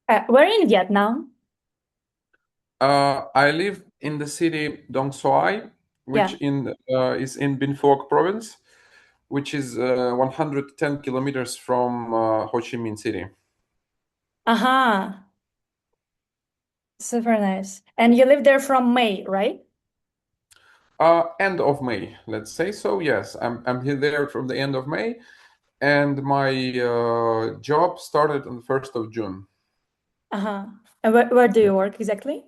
We're in Vietnam. I live in the city Dong Xoai, which Yeah. is in Binh Phuoc province, which is 110 kilometers from Ho Chi Minh City. Uh-huh. Super nice. And you live there from May, right? End of May, let's say so. Yes, I'm here there from the end of May, and my job started on the 1st of June. Uh-huh. And where do Yeah. you work exactly?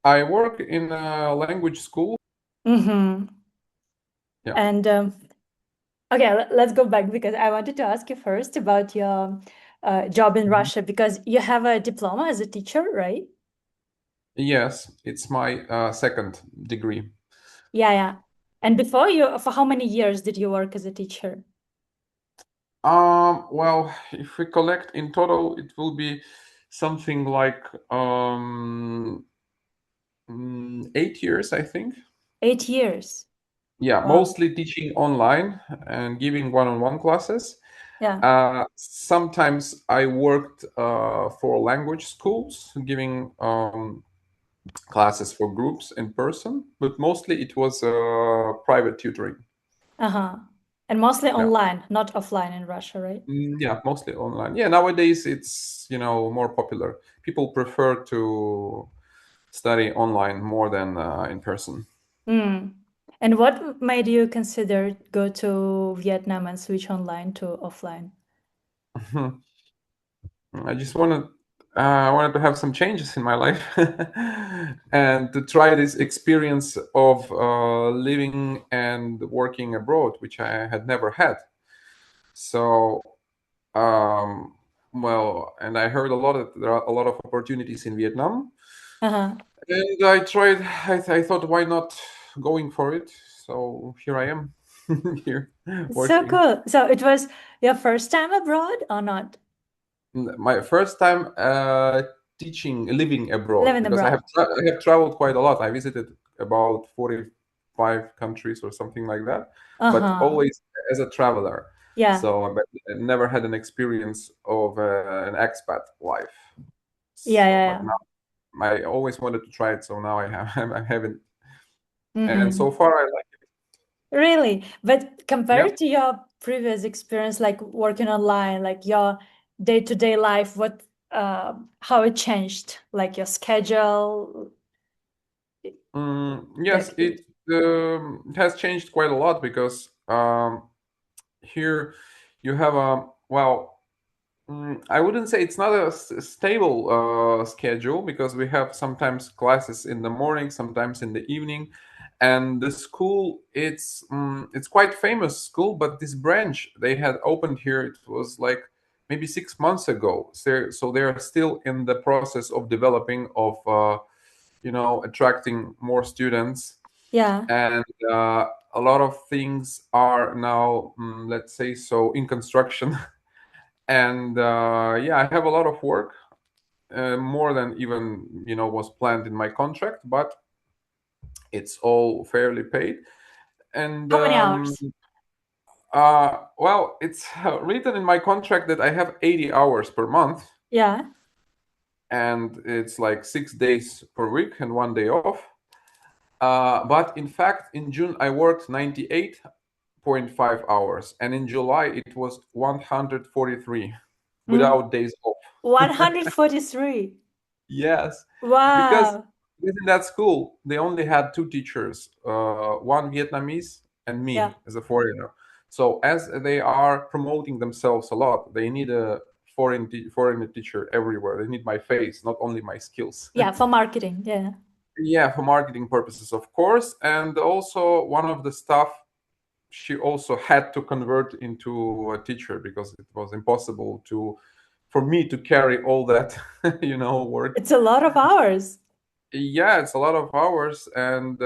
I work in a language school. Mm-hmm. Yeah. And okay, let's go back because I wanted to ask you first about your job in Mhm. Russia because you have a diploma as a teacher, right? Yes, it's my second degree. Yeah, yeah. And before you, for how many years did you work as a teacher? Well, if we collect in total, it will be something like 8 years, I think. 8 years. Yeah, Wow. mostly teaching online and giving one-on-one classes. Yeah. Sometimes I worked for language schools, giving classes for groups in person, but mostly it was private tutoring. Uh-huh. And mostly Yeah. online, not offline in Russia, right? Yeah, mostly online. Yeah, nowadays it's, more popular. People prefer to study online more than in person. Mm. And what made you consider go to Vietnam and switch online to offline? I just wanted to have some changes in my life and to try this experience of living and working abroad, which I had never had. So, um, well, and I heard a lot of there are a lot of opportunities in Vietnam, Uh-huh. and I tried. I thought, why not going for it? So here I am, here So working. cool. So it was your first time abroad or not? My first time teaching, living abroad, Living because abroad. I have traveled quite a lot. I visited about 45 countries or something like that, but Uh-huh. always as a traveler. Yeah. So, but I never had an experience of an expat life. Yeah, So, but yeah, now I always wanted to try it, so now I have I haven't, yeah. and Mm-hmm. so far I like it. Really? But Yeah. compared to your previous experience, like working online, like your day-to-day life, how it changed, like your schedule, the Yes, it activity. has changed quite a lot because here you have a well, I wouldn't say it's not a stable schedule because we have sometimes classes in the morning, sometimes in the evening, and the school it's quite famous school, but this branch they had opened here it was like maybe 6 months ago. So they are still in the process of developing of attracting more students, Yeah. and a lot of things are now let's say so in construction. And yeah, I have a lot of work, more than even was planned in my contract, but it's all fairly paid. And How many hours? well, it's written in my contract that I have 80 hours per month, Yeah. and it's like 6 days per week and 1 day off. But in fact, in June I worked 98.5 hours, and in July it was 143 Mm. without days off. 143. Yes, because Wow. within that school they only had two teachers, one Vietnamese and Yeah. me as a foreigner. So as they are promoting themselves a lot, they need a foreign teacher everywhere. They need my face, not only my skills. Yeah, for marketing. Yeah. Yeah, for marketing purposes, of course. And also one of the staff, she also had to convert into a teacher because it was impossible to for me to carry all that work. It's a lot of hours. Yeah, it's a lot of hours, and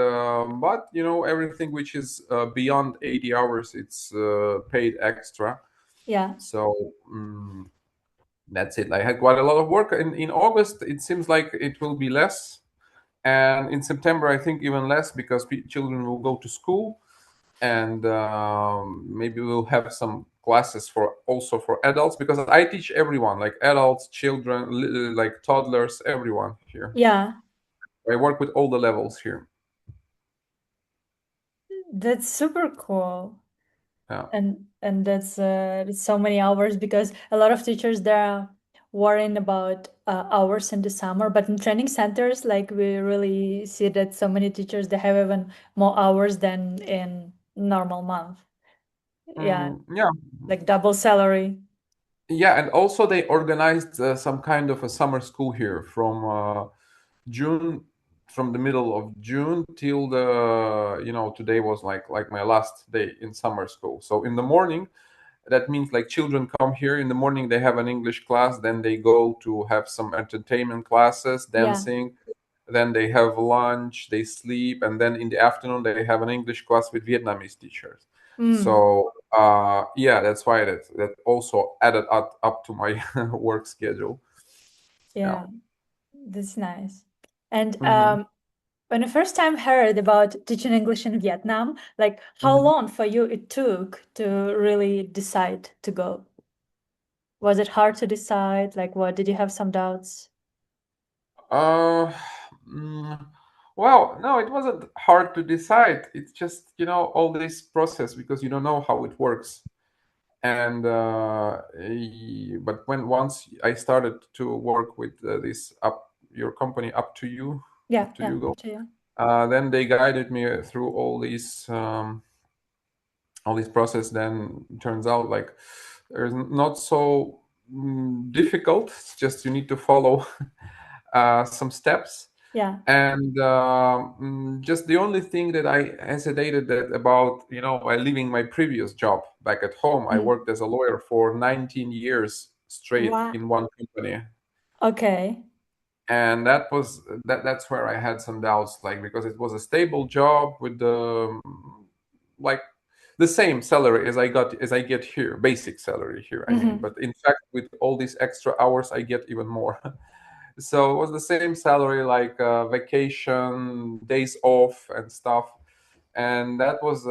but everything which is beyond 80 hours, it's paid extra. Yeah. So that's it. I had quite a lot of work. In August, it seems like it will be less, and in September, I think even less because children will go to school, and maybe we'll have some classes for also for adults, because I teach everyone, like adults, children, like toddlers, everyone here. Yeah, I work with all the levels here. that's super cool. Yeah. And that's so many hours because a lot of teachers they're worrying about hours in the summer, but in training centers, like we really see that so many teachers they have even more hours than in normal month. Yeah, Yeah. like double salary. Yeah, and also they organized some kind of a summer school here from June, from the middle of June till the, today was like my last day in summer school. So in the morning, that means like children come here in the morning, they have an English class, then they go to have some entertainment classes, Yeah. dancing, then they have lunch, they sleep, and then in the afternoon they have an English class with Vietnamese teachers. Mm, So yeah, that's why that also added up to my work schedule. Yeah. yeah, that's nice. And Hmm. when I first time heard about teaching English in Vietnam, like how Hmm. long for you it took to really decide to go? Was it hard to decide? Like, what did you have some doubts? Uh, mm, well, no, it wasn't hard to decide. It's just, all this process because you don't know how it works. And but when once I started to work with this up your company Yeah, up to yeah, you go, up to you. then they guided me through all this process. Then it turns out like there's not so difficult. It's just you need to follow some steps. Yeah. And just the only thing that I hesitated that about, by leaving my previous job back at home, I Mm. worked as a lawyer for 19 years straight Wow. in one company. Okay. And that's where I had some doubts, like because it was a stable job with the like the same salary as I get here, basic salary here, I mean, Mm-hmm. but in fact with all these extra hours I get even more. So it was the same salary, like vacation days off and stuff. And that was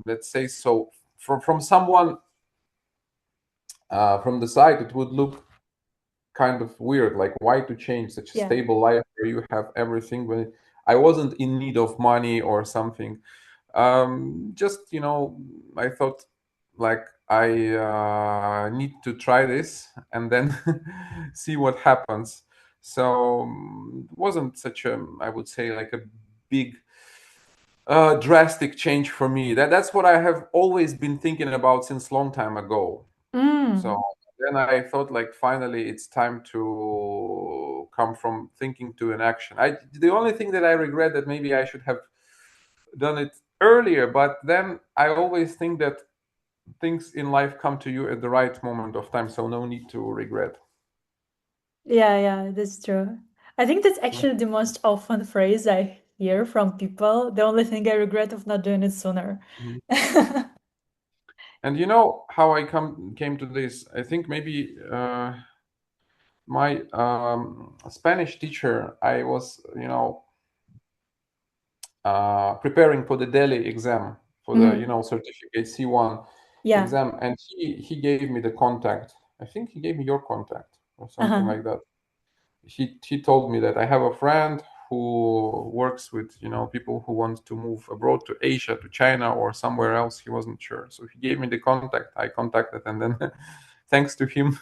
let's say, so from someone from the side it would look kind of weird, like why to change such a Yeah. stable life where you have everything when I wasn't in need of money or something. Just, I thought like I need to try this and then see what happens. So it wasn't such a, I would say, like a big drastic change for me. That's what I have always been thinking about since long time ago. So Mm. then I thought, like, finally, it's time to come from thinking to an action. The only thing that I regret that maybe I should have done it earlier, but then I always think that things in life come to you at the right moment of time, so no need to regret. Yeah, yeah, that's true. I think that's actually the most often phrase I hear from people. The only thing I regret of not doing it sooner. Mhm. And you know how I came to this? I think maybe my Spanish teacher. I was, preparing for the Delhi exam for the Mm. certificate C1 Yeah. exam, and he gave me the contact. I think he gave me your contact or something Uh-huh. like that. He told me that I have a friend who works with people who want to move abroad to Asia, to China, or somewhere else. He wasn't sure, so he gave me the contact. I contacted, and then thanks to him,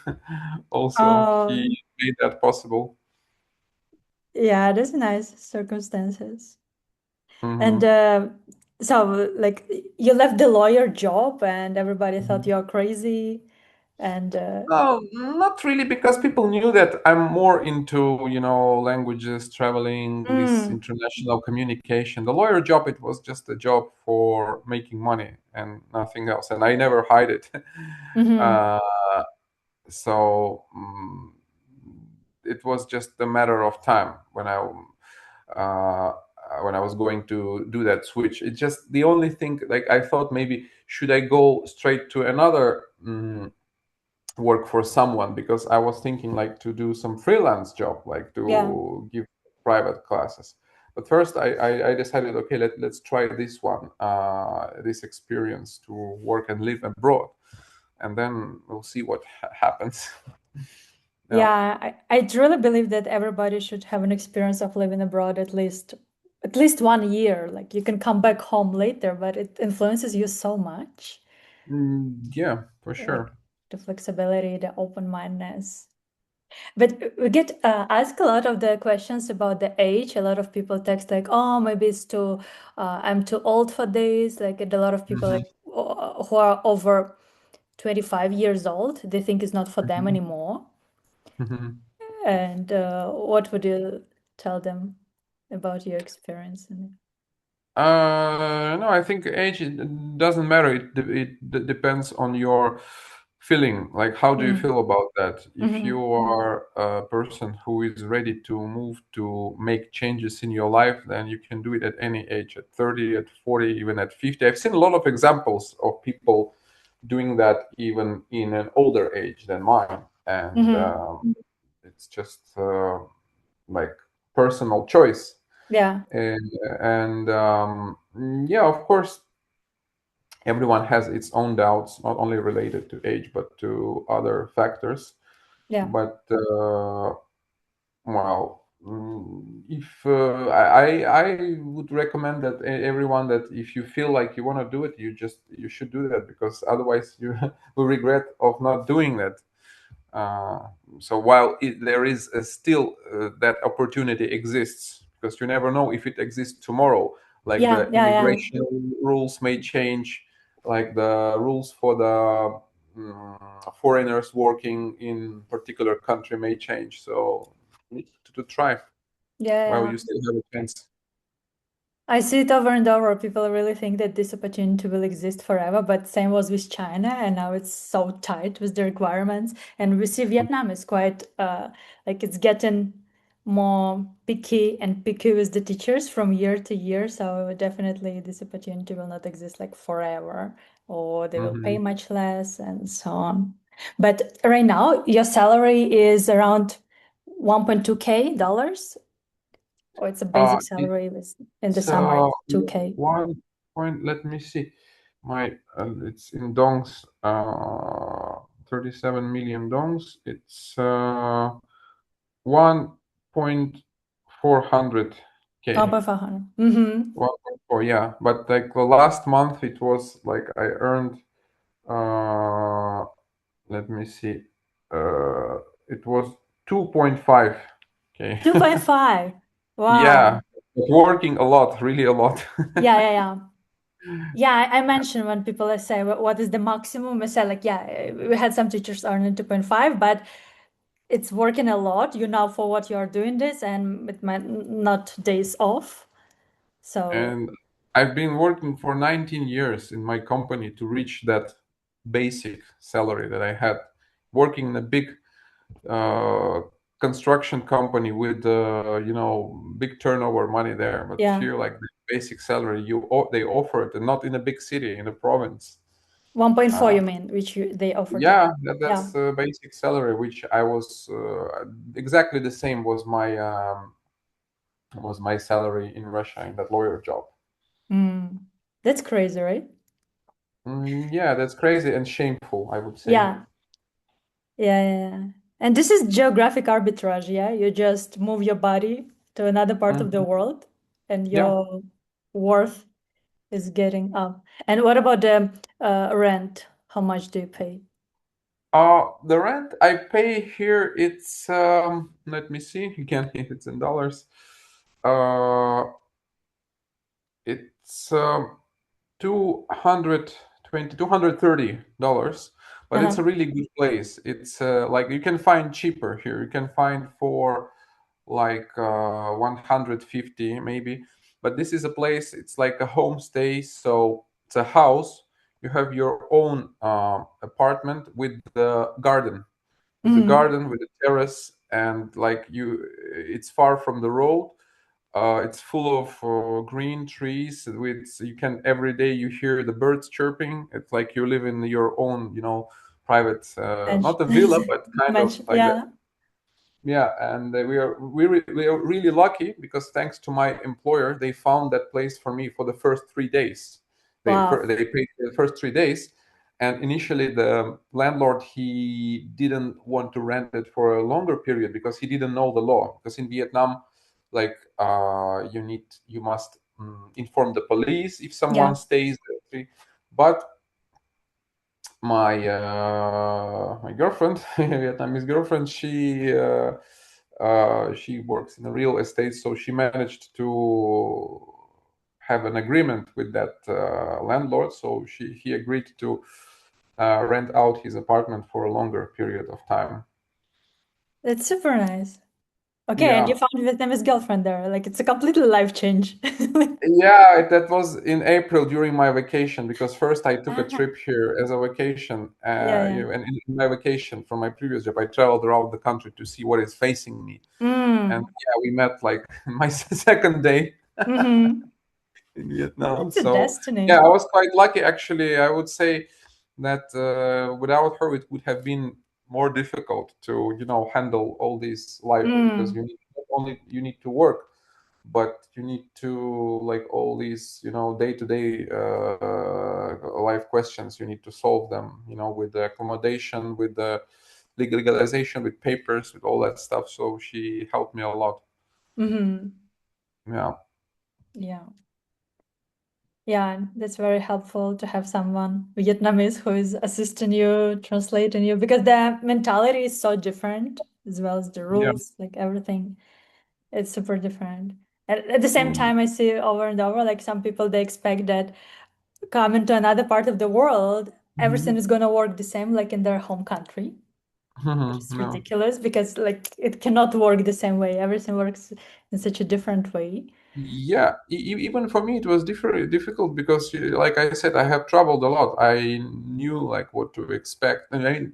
also he Oh, made that possible. yeah, that's nice circumstances. And Hmm. so, like, you left the lawyer job, and everybody thought you're crazy. And No, not really, because people knew that I'm more into, languages, traveling, this mm, international communication. The lawyer job, it was just a job for making money and nothing else, and I never hide it. mm-hmm. Uh, so it was just a matter of time uh, when I was going to do that switch. It's just the only thing. Like I thought, maybe should I go straight to another work for someone, because I was thinking like to do some freelance job, like Yeah. to give private classes. But first, I decided, okay, let's try this one, this experience to work and live abroad, and then we'll see what happens. Yeah. Yeah, I truly believe that everybody should have an experience of living abroad at least 1 year. Like you can come back home later, but it influences you so much. Yeah, for Like sure. the flexibility, the open-mindedness. But we get asked a lot of the questions about the age. A lot of people text like, "Oh, maybe it's too, I'm too old for this." Like a lot of people Mhm, like who are over 25 years old, they think it's not for them mhm, anymore. mhm. And what would you tell them about your experience? No, I think age it doesn't matter. It depends on your feeling. Like, how do you Mm. feel about that? If Hmm. you are a person who is ready to move to make changes in your life, then you can do it at any age, at 30, at 40, even at 50. I've seen a lot of examples of people doing that even in an older age than mine, and Hmm. it's just like personal choice. Yeah, And yeah, of course, everyone has its own doubts, not only related to age but to other factors. yeah, But well, if I would recommend that everyone, that if you feel like you want to do it, you should do that, because otherwise you will regret of not doing that. Uh, so while there is still that opportunity exists, because you never know if it exists tomorrow. Like yeah, the yeah, yeah, immigration rules may change, like the rules for the foreigners working in particular country may change. So you need to try yeah, while yeah. you still have a chance. I see it over and over. People really think that this opportunity will exist forever, but same was with China, and now it's so tight with the requirements. And we see Vietnam is quite like it's getting more picky and picky with the teachers from year to year. So definitely this opportunity will not exist like forever, or they will pay Hmm. much less and so on. But right now, your salary is around 1.2K dollars, or it's a basic It's salary with in the summer it's 2K. 1 point. Let me see. My it's in dongs. 37 million dongs. It's 1.400K. 1.500. Mm-hmm. 1.4, yeah. But like the last month, it was like I earned. Uh, Let me see. Uh, it was 2.5. Okay. 2.5. Yeah, Wow. but working a lot, really a lot. Yeah, yeah, yeah. Yeah, I mentioned when people say what is the maximum, I say like, yeah, we had some teachers earning 2.5, but it's working a lot, you know, for what you're doing this, and it might not days off. So And I've been working for 19 years in my company to reach that basic salary that I had, working in a big uh, construction company with big turnover money there. But yeah, here, like the basic salary, they offer it, and not in a big city, in a province. 1.4 Uh, you mean, which they offered you. yeah, Yeah. that's the basic salary, which I was exactly the same was my salary in Russia in that lawyer job. Mm. That's crazy, right? Yeah, that's crazy and shameful, I would say. Yeah. Yeah, yeah, yeah. And this is geographic arbitrage, yeah? You just move your body to another part of the Mhm. world and Yeah. your worth is getting up. And what about the rent? How much do you pay? The rent I pay here, it's let me see again if it's in dollars. Uh, it's 220 $230, but it's Uh-huh. a really good place. It's like you can find cheaper here. You can find for like 150 maybe, but this is a place, it's like a homestay, so it's a house. You have your own apartment with the garden, Hmm. with the terrace, and like it's far from the road. It's full of green trees. With you can every day you hear the birds chirping. It's like you live in your own, private, And not a villa, but kind of mention, like that. yeah. Yeah, and we are really lucky because thanks to my employer, they found that place for me for the first 3 days. Wow. They paid the first 3 days, and initially the landlord he didn't want to rent it for a longer period because he didn't know the law. Because in Vietnam, like you must inform the police if Yeah. someone stays there. But my girlfriend, Vietnamese girlfriend, she works in real estate, so she managed to have an agreement with that landlord. So he agreed to rent out his apartment for a longer period of time. It's super nice. Okay, and you Yeah, found Vietnamese girlfriend there. Like it's a completely life change. yeah, that was in April during my vacation because first I took a Ah, trip here as a vacation, yeah, yeah. and in my vacation from my previous job, I traveled around the country to see what is facing me. And Mm. yeah, we met like my second day Mm-hmm. in Vietnam. It's a So yeah, destiny. I was quite lucky actually. I would say that without her, it would have been more difficult to handle all this life because Mm. you need not only you need to work, but you need to like all these day-to-day life questions. You need to solve them, with the accommodation, with the legalization, with papers, with all that stuff. So she helped me a lot. Mm-hmm. Yeah. Yeah. Yeah, that's very helpful to have someone Vietnamese who is assisting you, translating you, because the mentality is so different, as well as the Yeah. rules, like everything. It's super different. And at the same Mm, time, I see over and over, like some people, they expect that coming to another part of the world, everything mhm, is gonna work the same, like in their home country, which mhm, is no. ridiculous because like it cannot work the same way. Everything works in such a different way. Yeah, even for me it was difficult because, like I said, I have traveled a lot. I knew like what to expect. And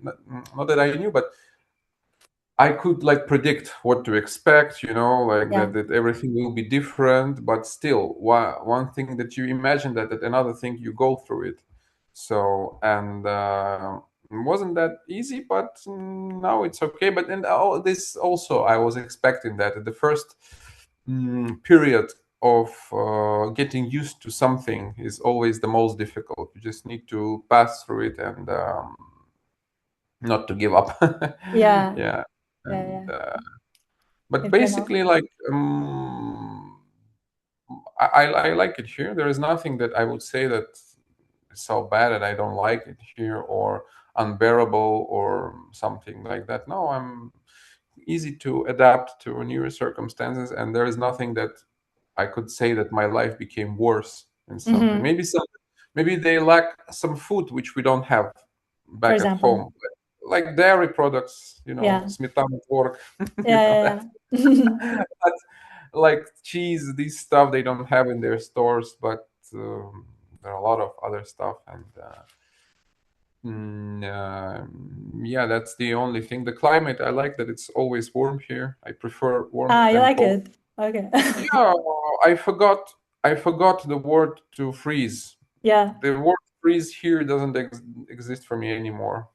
not that I knew, but I could like predict what to expect, like Yeah. that everything will be different, but still, one thing that you imagine that another thing you go through it. So, and it wasn't that easy, but now it's okay. But and all this also, I was expecting that at the first period of getting used to something is always the most difficult. You just need to pass through it and not to give up. Yeah. Yeah, Yeah. and Yeah. but You cannot. basically, like I like it here. There is nothing that I would say that is so bad that I don't like it here or unbearable or something like that. No, I'm easy to adapt to new circumstances, and there is nothing that I could say that my life became worse in something. Mm-hmm. Maybe they lack some food which we don't have For back at example. home, like dairy products, Yeah. smetana, tvorog, that. Yeah. Yeah. Yeah. But like cheese, these stuff they don't have in their stores, but there are a lot of other stuff, and yeah, that's the only thing. The climate, I like that it's always warm here. I prefer warm Ah, you than like cold. it? Okay. Yeah, I forgot the word to freeze. Yeah. The word freeze here doesn't exist for me anymore.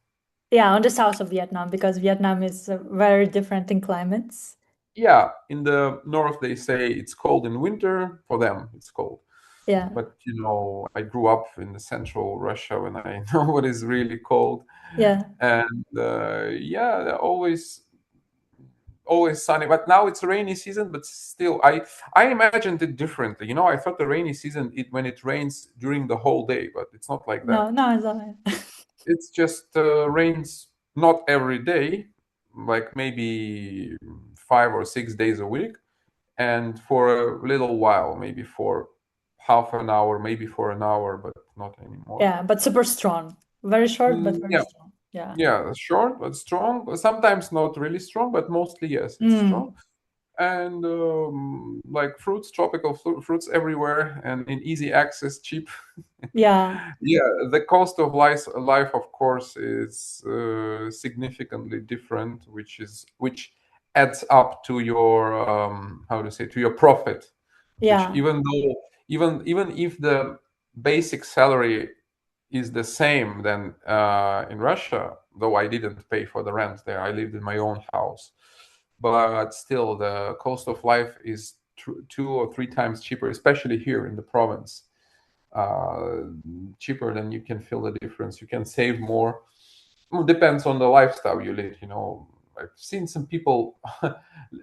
Yeah, on the south of Vietnam, because Vietnam is very different in climates. Yeah, in the north they say it's cold in winter. For them, it's cold. Yeah. But I grew up in the central Russia when I know what is really cold, Yeah. and yeah, they're always sunny. But now it's rainy season, but still, I imagined it differently. I thought the rainy season when it rains during the whole day, but it's not like that. No, no, it's all right. It's just rains not every day, like maybe 5 or 6 days a week, and for a little while, maybe for half an hour, maybe for an hour, but not anymore. Yeah, but super strong. Very short, but very Yeah, strong. Yeah. yeah, short but strong. Sometimes not really strong, but mostly yes, it's strong. Mm. And like fruits, tropical fruits everywhere, and in easy access, cheap. Yeah. Yeah, the cost of life of course is significantly different, which adds up to your how to say, to your profit, which Yeah. even though even if the basic salary is the same than in Russia, though I didn't pay for the rent there, I lived in my own house. but still the cost of life is 2 or 3 times cheaper, especially here in the province. uh, Cheaper, than you can feel the difference. You can save more. Well, depends on the lifestyle you lead. I've seen some people,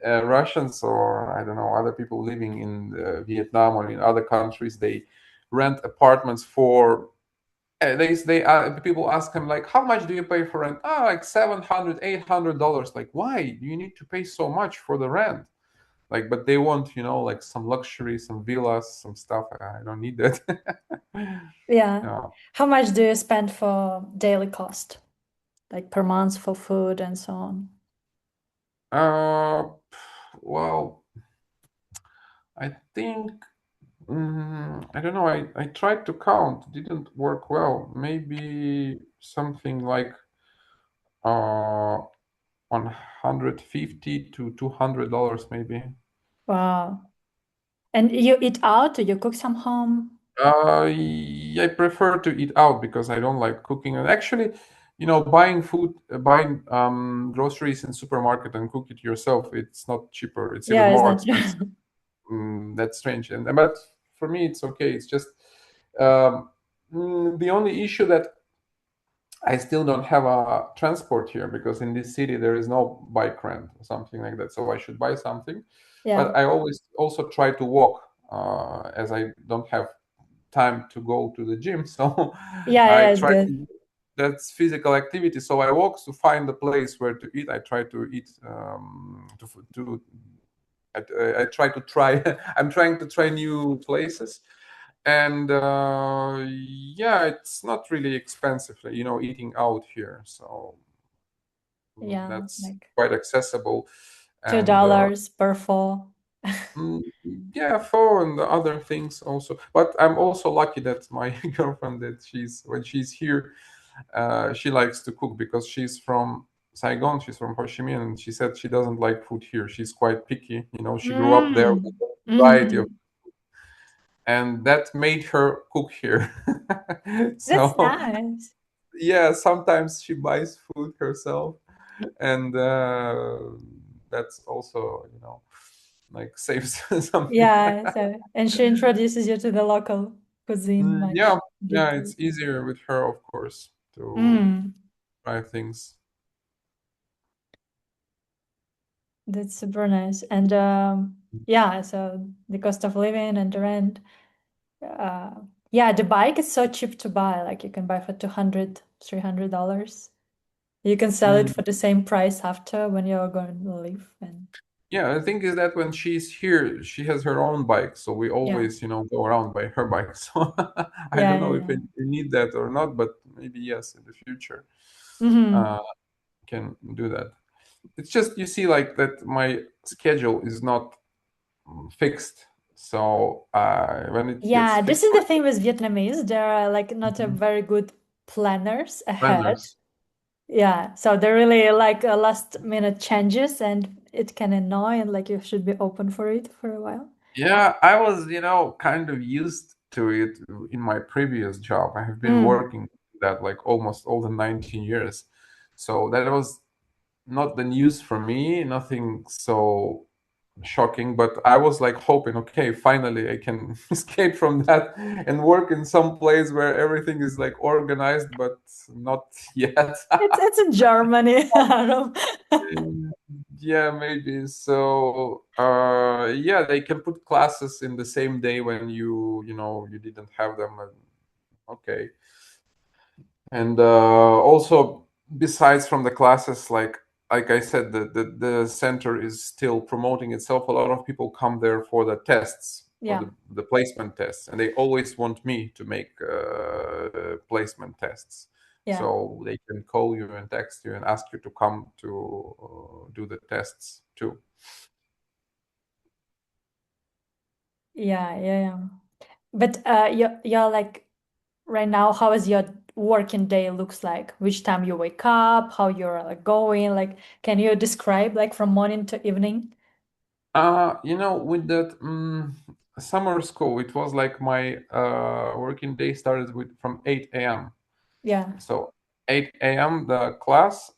Russians or I don't know, other people living in Vietnam or in other countries. They rent apartments for. They people ask them like, how much do you pay for rent? Ah, like 700, $800. Like, why do you need to pay so much for the rent? Like, but they want, like some luxury, some villas, some stuff. I don't need that. Yeah. Yeah. How much do you spend for daily cost, like per month for food and so on? Uh, well, I think I don't know. I tried to count, didn't work well. Maybe something like 150 to $200, maybe. Wow. And you eat out? Or you cook some home? I prefer to eat out because I don't like cooking. And actually, buying food, buying groceries in supermarket and cook it yourself, it's not cheaper. It's even Yeah, it's more not expensive. true. That's strange. And but for me, it's okay. It's just the only issue that I still don't have a transport here because in this city there is no bike rent or something like that. So I should buy something. Yeah. But I always also try to walk as I don't have time to go to the gym. So Yeah, I yeah, it's try good. to. That's physical activity. So I walk to find a place where to eat. I try to eat to I try to try. I'm trying to try new places, and yeah, it's not really expensive, eating out here. So Yeah, that's like quite accessible, two and dollars per four. mm, yeah, phone and the other things also. But I'm also lucky that my girlfriend, that when she's here, she likes to cook because she's from Saigon, she's from Ho Chi Minh, and she said she doesn't like food here. She's quite picky. She grew up there with Mm. a variety of, Hmm. and that made her cook here. That's So nice. yeah, sometimes she buys food herself, and that's also, like saves something. Yeah, so and she introduces you to the local cuisine Yeah, much yeah, deeply. it's easier with her, of course, to Mm. try things. That's super nice. And yeah, so the cost of living and the rent. Uh, yeah, the bike is so cheap to buy. Like you can buy for 200, $300. You can sell it Mm. for the same price after when you're going to leave. And Yeah, the thing is that when she's here, she has her own bike, so we yeah, always, go around by her bike. So I yeah, don't yeah, know if yeah. we need that or not, but maybe yes, in the future, Mm-hmm. uh, can do that. It's just you see, like that, my schedule is not fixed. So when it gets Yeah, this fixed, is the thing with Vietnamese. There are like not a Mhm. very good planners ahead. Planners. Yeah, so they're really like last minute changes and it can annoy and like you should be open for it for a while. Yeah, I was, kind of used to it in my previous job. I have been Mm. working that like almost all the 19 years. So that was not the news for me, nothing so shocking, but I was like hoping, okay, finally I can escape from that and work in some place where everything is like organized, but not yet. It's in Germany. Aram. Yeah, maybe. So, yeah, they can put classes in the same day when you didn't have them. And, okay. And also, besides from the classes, like I said, the center is still promoting itself. A lot of people come there for the tests, for Yeah, the placement tests, and they always want me to make placement tests. yeah, So they can call you and text you and ask you to come to do the tests too. yeah, yeah, yeah. But you're like right now, how is your working day looks like? Which time you wake up, how you're like going? Like, can you describe like from morning to evening? With that summer school, it was like my working day started with from 8 a.m. Yeah, So 8 a.m. the class,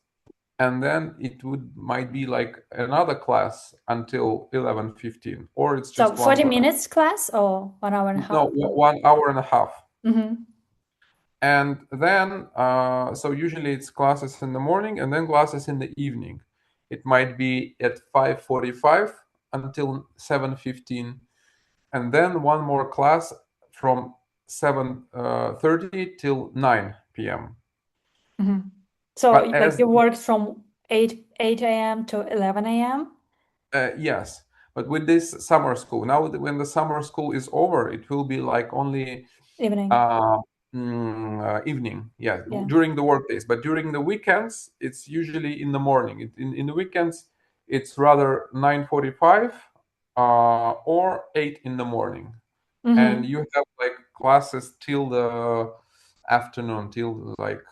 and then it would might be like another class until 11:15, or it's So just one 40 class. minutes class or 1 hour and a No, half? Or 1 hour and a half. mm-hmm. And then, so usually it's classes in the morning and then classes in the evening. It might be at 5:45 until 7:15, and then one more class from 7:30 till 9 p.m. Mm-hmm. So But like as you worked from 8 a.m. to 11 a.m. yes, but with this summer school, now when the summer school is over, it will be like only evening. uh, evening, yeah, Yeah. during the work days. But during the weekends, it's usually in the morning. In the weekends, it's rather 9:45 or 8 in the morning. And Mm-hmm. you have like classes till the afternoon, till like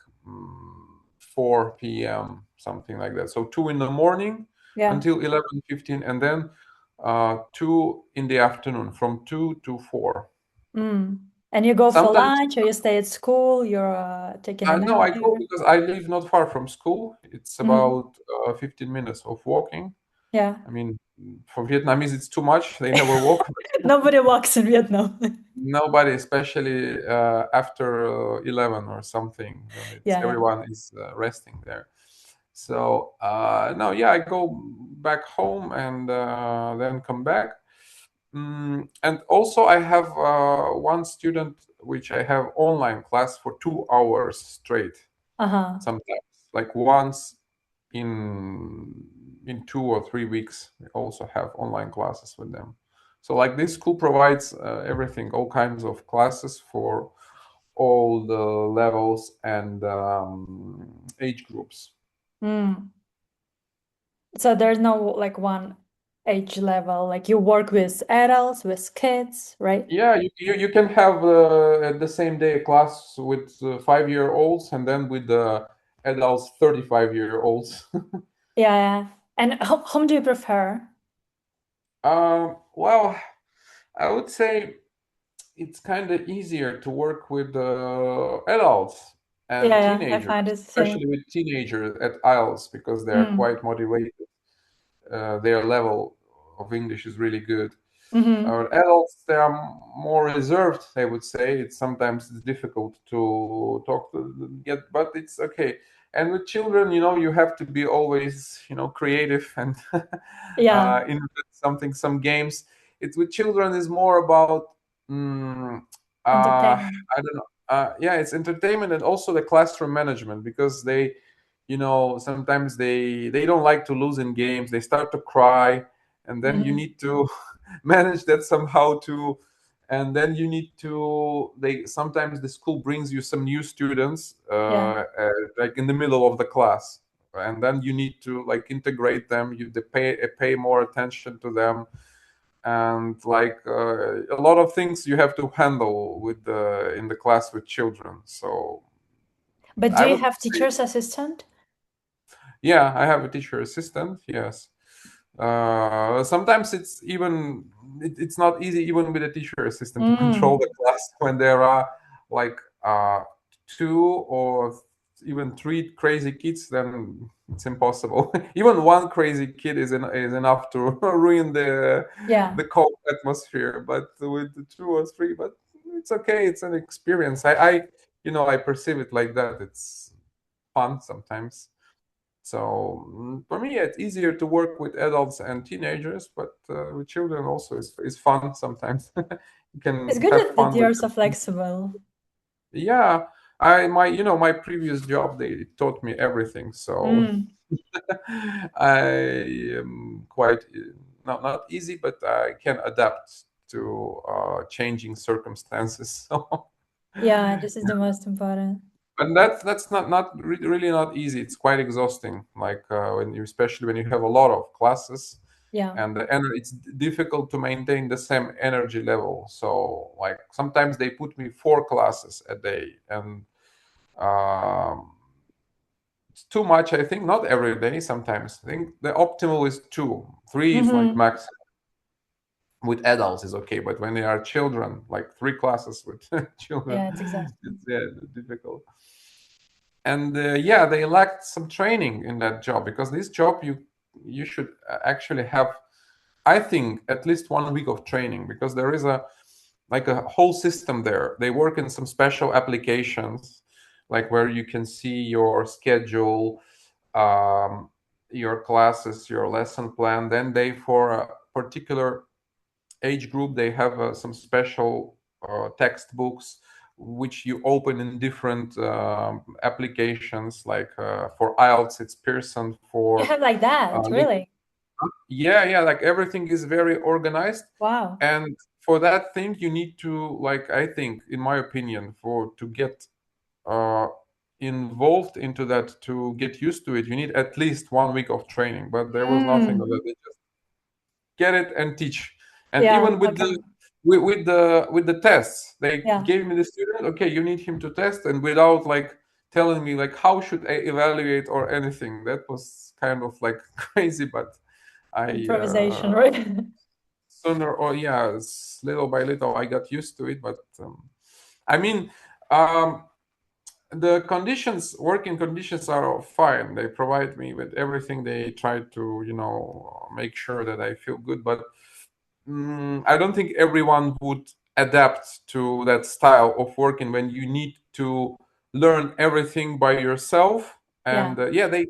4 p.m., something like that. So 2 in the morning Yeah. until 11:15, and then 2 in the afternoon from 2 to 4. Mm. And you go for Sometimes lunch or you stay at school, you're taking a no, nap I go there. because I live not far from school. It's Mm-hmm. about 15 minutes of walking. Yeah. I mean, for Vietnamese, it's too much. They never walk. Nobody walks in Vietnam. Nobody, especially after 11 or something, when it's Yeah, yeah. everyone is resting there. So no, yeah, I go back home and then come back. And also, I have one student which I have online class for 2 hours straight. Uh-huh. Sometimes, like once in 2 or 3 weeks, we also have online classes with them. So like this school provides everything, all kinds of classes for all the levels and age groups. Mm. So there's no like one age level. Like you work with adults, with kids, right? Yeah, you can have at the same day a class with 5-year-olds and then with the adults 35-year-olds. Yeah, yeah. And whom do you prefer? Well, I would say it's kind of easier to work with adults Yeah, and yeah. I teenagers, find the same. especially with teenagers at IELTS because they are Mm. quite motivated. Their level of English is really good. Mm-hmm. Adults, they are more reserved, I would say. It's difficult to talk to get, but it's okay. And with children, you have to be always, creative and Yeah. invent something, some games. It's with children is more about, mm, Entertainment. I don't know. Yeah, it's entertainment and also the classroom management because they, sometimes they don't like to lose in games. They start to cry, and then you Mm-hmm. need to manage that somehow too. And then you need to they sometimes the school brings you some new students Yeah. like in the middle of the class, and then you need to like integrate them. You pay more attention to them, and like a lot of things you have to handle with the in the class with children. So But do I you would have say, teacher's assistant? yeah, I have a teacher assistant, yes. Sometimes it's not easy even with a teacher assistant to control Mm. the class when there are like two or even three crazy kids. Then it's impossible. Even one crazy kid is enough to ruin Yeah. the calm atmosphere. But with the two or three, but it's okay. It's an experience. I perceive it like that. It's fun sometimes. So for me, it's easier to work with adults and teenagers, but with children also is fun sometimes. You It's can good have that fun with you're so them. flexible. Yeah, my previous job they taught me everything, so Mm. I am quite not easy, but I can adapt to changing circumstances. So Yeah, this is the most important. and that's really not easy. It's quite exhausting. Like especially when you have a lot of classes, Yeah. and it's difficult to maintain the same energy level. So like sometimes they put me 4 classes a day, and um, it's too much. I think not every day. Sometimes I think the optimal is 2, 3 is like Mm-hmm. max. With adults is okay, but when they are children, like 3 classes with children, Yeah, it's exhausting. it's yeah, difficult. and yeah, they lacked some training in that job, because this job you should actually have, I think, at least 1 week of training, because there is a like a whole system there. They work in some special applications, like where you can see your schedule, um, your classes, your lesson plan. Then they, for a particular age group, they have some special textbooks which you open in different applications. Like for IELTS, it's Pearson. You For have like that, really? yeah, yeah, like everything is very organized. Wow. And for that thing, you need to, like, I think, in my opinion, for to get uh, involved into that, to get used to it, you need at least 1 week of training. But there was nothing of Mm. that. They just get it and teach. And Yeah, even with okay. the tests, they Yeah. gave me the student, okay, you need him to test, and without like telling me like how should I evaluate or anything. That was kind of like crazy, but I Improvisation, right? sooner or yeah, little by little I got used to it. But I mean, um, the conditions, working conditions are fine. They provide me with everything. They try to, make sure that I feel good. But I don't think everyone would adapt to that style of working when you need to learn everything by yourself. Yeah. And yeah, they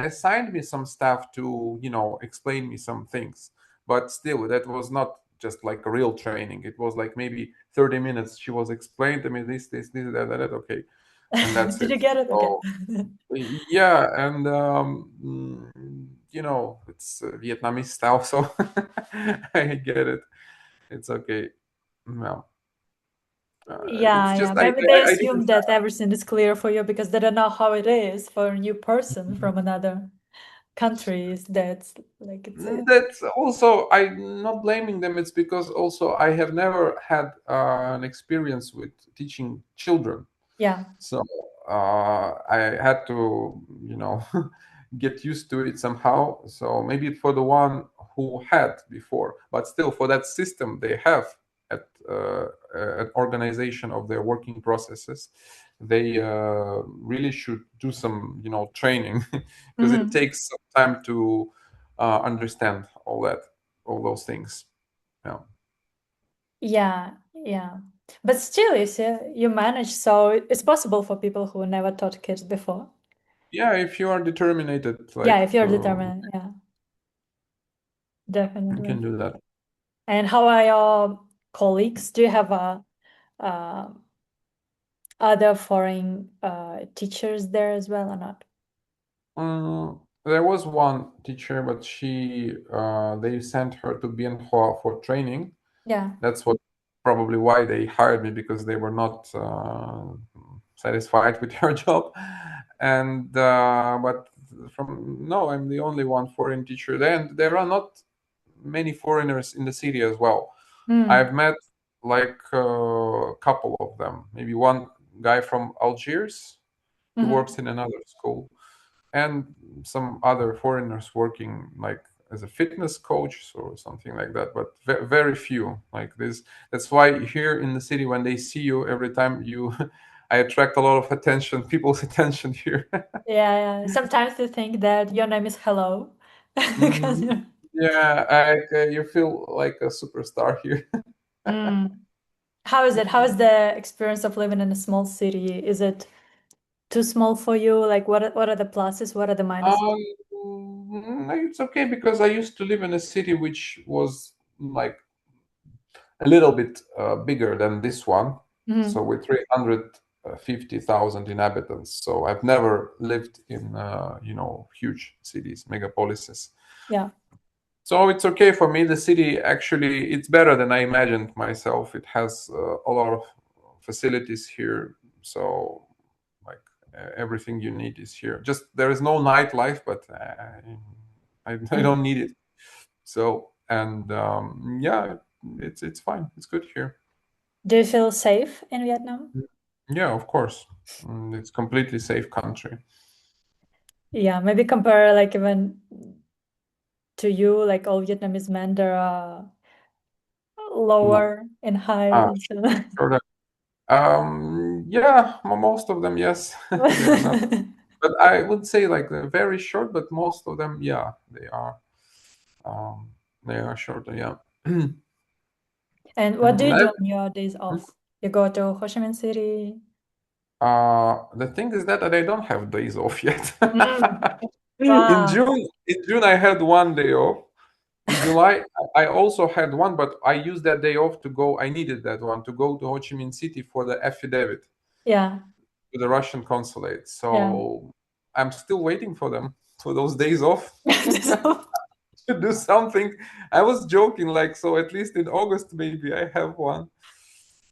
assigned me some staff to, explain me some things. But still, that was not just like a real training. It was like maybe 30 minutes. She was explaining to me this, that, okay, and that's Did you it. get it? Okay. So yeah, and it's Vietnamese style, so I get it. It's okay. No, it's Yeah, yeah. just Maybe they I didn't. assume that everything is clear for you because they don't know how it is for a new person from another countries. That's like it's That's also, I'm not blaming them. It's because also I have never had an experience with teaching children. yeah. So I had to, get used to it somehow. So maybe for the one who had before, but still for that system they have at an organization of their working processes, they really should do some, training, because it Mhm. takes some time to understand all those things. Yeah. Yeah, yeah. But still, you see, you manage, so it's possible for people who never taught kids before. Yeah, if you are determined, Yeah, like if you're to, determined, yeah, you can definitely. do that. And how are your colleagues? Do you have uh, other foreign teachers there as well or not? There was one teacher, but they sent her to Bien Hoa for training. Yeah. That's what probably why they hired me, because they were not satisfied with her job. And but from no, I'm the only one foreign teacher there, and there are not many foreigners in the city as well. Mm. I've met like a couple of them, maybe one guy from Algiers. He Hmm. works in another school, and some other foreigners working like as a fitness coach or something like that, but very few like this. That's why here in the city, when they see you every time you I attract a lot of attention, people's attention here. Yeah, yeah. Sometimes they think that your name is Hello. Because Mhm. Yeah, you feel like a superstar here. mm. How is it? How is the experience of living in a small city? Is it too small for you? Like what are the pluses? What are the minuses? It's okay, because I used to live in a city which was like a little bit bigger than this one. So Hmm. with 350,000 inhabitants. So I've never lived in huge cities, megapolises. Yeah. So it's okay for me. The city actually, it's better than I imagined myself. It has a lot of facilities here. So like everything you need is here. Just there is no nightlife, but I Mm. don't need it. So, and yeah, it's fine. It's good here. Do you feel safe in Vietnam? Yeah, of course. It's completely safe country. Yeah, maybe compare like even to you, like all Vietnamese men, they are No. lower in height Ah, and so. sure. Yeah, most of them, yes. They are not, but I would say like they're very short, but most of them, yeah, um they are shorter, yeah. And what do Mm, you do I- on your days off? You go to Ho Chi Minh City? the thing is that I don't have days off yet. Mm. In Wow. June I had one day off. In July I also had one, but I used that day off to go. I needed that one to go to Ho Chi Minh City for the affidavit Yeah. to the Russian consulate. Yeah. So I'm still waiting for them for those days off So to do something. I was joking, like, so at least in August maybe I have one.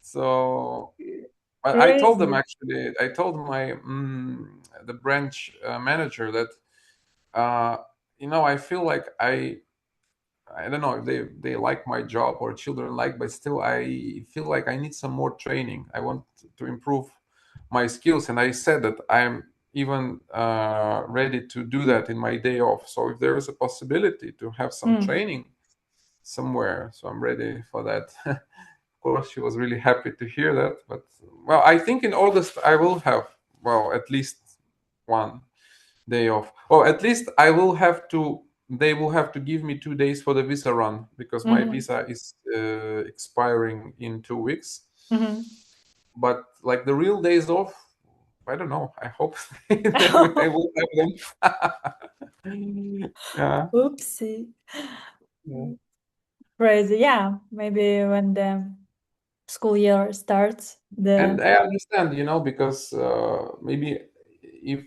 So I told them crazy. actually. I told my the branch manager that uh, I feel like I don't know if they like my job or children like, but still I feel like I need some more training. I want to improve my skills, and I said that I'm even ready to do that in my day off. So if there is a possibility to have some Mm. training somewhere, so I'm ready for that. Of course, she was really happy to hear that. But well, I think in August I will have, well, at least one day off. Or at least I will have to. They will have to give me 2 days for the visa run because my Mm-hmm. visa is expiring in 2 weeks. Mm-hmm. But like the real days off, I don't know. I hope I will have them. Yeah. Oopsie. Yeah. Crazy. Yeah. Maybe when the school year starts, And the I understand, because maybe if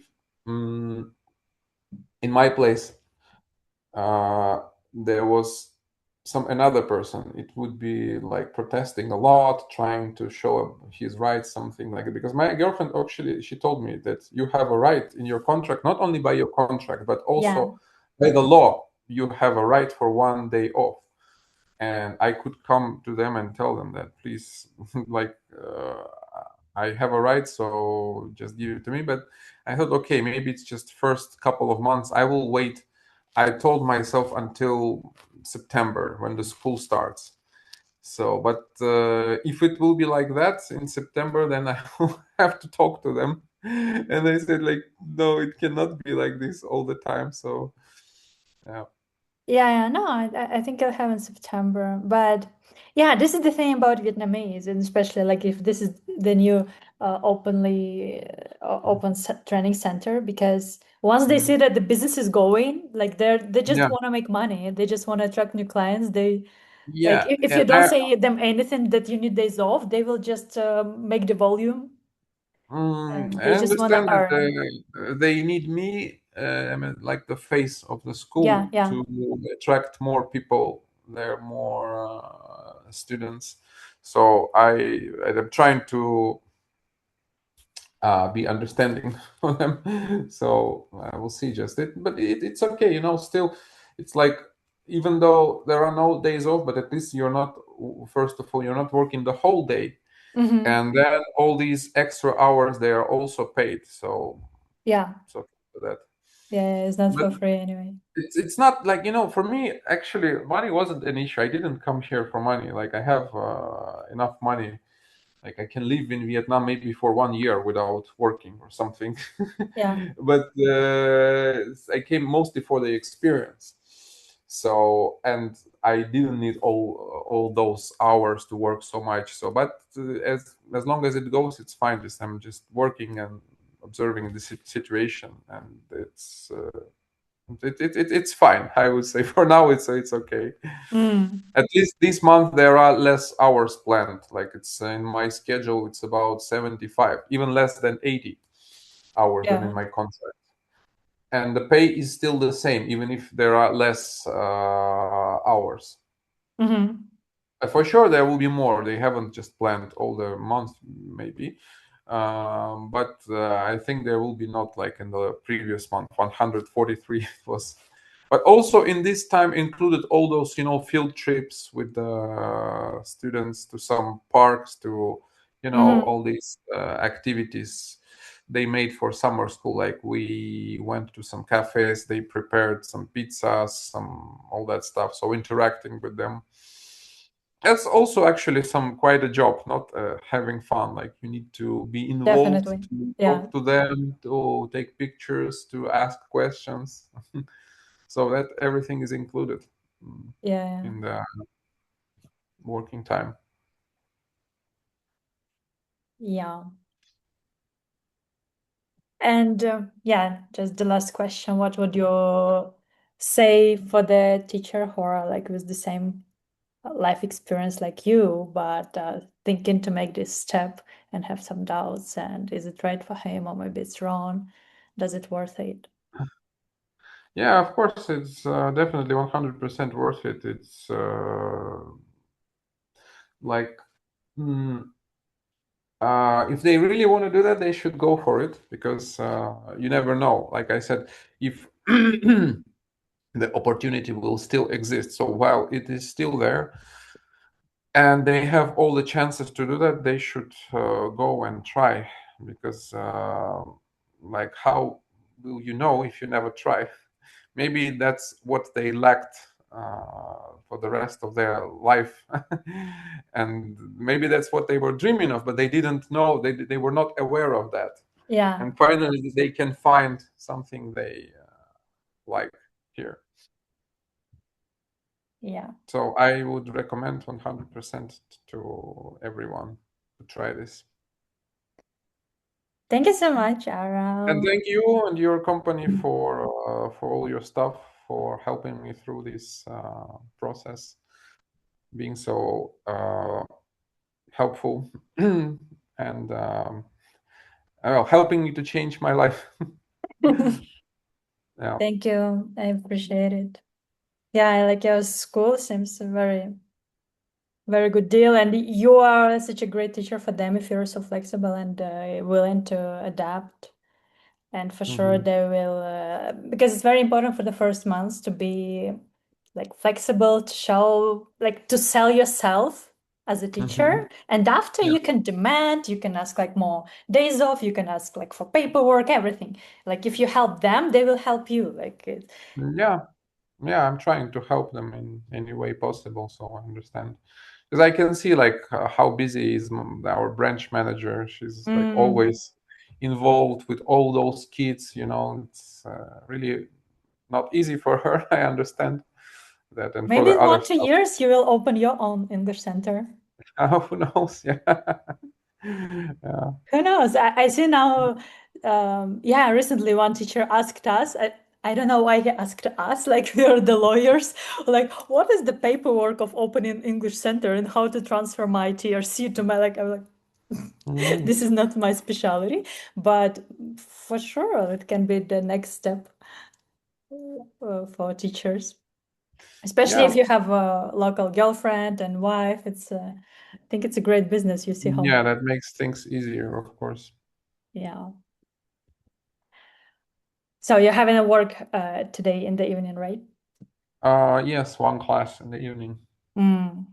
in my place uh, there was some another person, it would be like protesting a lot, trying to show his rights, something like it. Because my girlfriend actually, she told me that you have a right in your contract, not only by your contract, but yeah. also by the law, you have a right for one day off. And I could come to them and tell them that, please, like, I have a right, so just give it to me. But I thought, okay, maybe it's just first couple of months. I will wait. I told myself until September when the school starts. So, but if it will be like that in September, then I will have to talk to them. And I said, like, no, it cannot be like this all the time. So, yeah. Yeah, yeah, no, I think I'll have in September. But yeah, this is the thing about Vietnamese, and especially like if this is the new open training center, because once they Mm. see that the business is going, like they just Yeah. want to make money. They just want to attract new clients. They like Yeah. if you And don't say them anything that you need days off, they will just make the volume, and I they just want to understand that earn. they need me, I mean, like the face of the Yeah, school yeah. to attract more people, there more students. So I'm trying to be understanding for them. So we'll see. Just it, but it's okay. Still, it's like even though there are no days off, but at least you're not. First of all, you're not working the whole day, Mm-hmm. and then all these extra hours they are also paid. So Yeah, it's okay for that. yeah, yeah, it's not But for free anyway. it's not like, for me actually money wasn't an issue. I didn't come here for money. Like I have enough money. Like I can live in Vietnam maybe for 1 year without working or something. Yeah. But I came mostly for the experience. So, and I didn't need all those hours to work so much. So, but as long as it goes, it's fine. Just I'm just working and observing the situation, and it's fine. I would say for now it's okay. Mm. At least this month there are less hours planned. Like it's in my schedule, it's about 75, even less than 80 hours than in Yeah. my contract. And the pay is still the same, even if there are less hours. Mm-hmm. For sure, there will be more. They haven't just planned all the month, maybe. But I think there will be not like in the previous month, 143 it was. But also in this time included all those, field trips with the students to some parks, to, Mm-hmm. all these activities they made for summer school. Like we went to some cafes, they prepared some pizzas, some all that stuff. So interacting with them. That's also actually some quite a job, not having fun. Like you need to be involved, Definitely. to Yeah. talk to them, to take pictures, to ask questions. So that everything is included Yeah. in the working time. Yeah. And yeah, just the last question. What would you say for the teacher who are like with the same life experience like you, but thinking to make this step and have some doubts? And is it right for him or maybe it's wrong? Does it worth it? Yeah, of course, it's definitely 100% worth it. It's like, mm, if they really want to do that, they should go for it because you never know. Like I said, if the opportunity will still exist. So while it is still there and they have all the chances to do that, they should go and try because, like, how will you know if you never try? Maybe that's what they lacked for the rest of their life. And maybe that's what they were dreaming of, but they didn't know, they were not aware of that. Yeah. And finally, they can find something they like here. Yeah. So I would recommend 100% to everyone to try this. Thank you so much, And Aram. thank you and your company for all your stuff, for helping me through this process, being so helpful and well, helping me to change my life. Yeah. Thank you. I appreciate it. Yeah, I like your school. Seems a very, very good deal. And you are such a great teacher for them if you're so flexible and willing to adapt. And for sure, Hmm. they will, because it's very important for the first months to be like flexible, to show, like to sell yourself as a Hmm. teacher. And after Yeah. you can demand, you can ask like more days off, you can ask like for paperwork, everything. Like if you help them, they will help you. Like it, Yeah. Yeah. I'm trying to help them in any way possible. So I understand. Because I can see like how busy is our branch manager. She's like mm, always involved with all those kids. It's really not easy for her. I understand that, and for maybe the in other 1, 2 stuff, years, you will open your own English center. who knows? Yeah, yeah. Who knows? I see now. Yeah, recently one teacher asked us. I don't know why he asked us. Like we are the lawyers. Like, what is the paperwork of opening English center and how to transfer my TRC to my like? I'm like, Mhm. this is not my specialty, but for sure it can be the next step for teachers, especially if Yeah, you have a local girlfriend and wife. I think it's a great business. You see how, yeah. That makes things easier, of course. yeah. So you're having a work today in the evening, right? Yes, one class in the evening. Mm.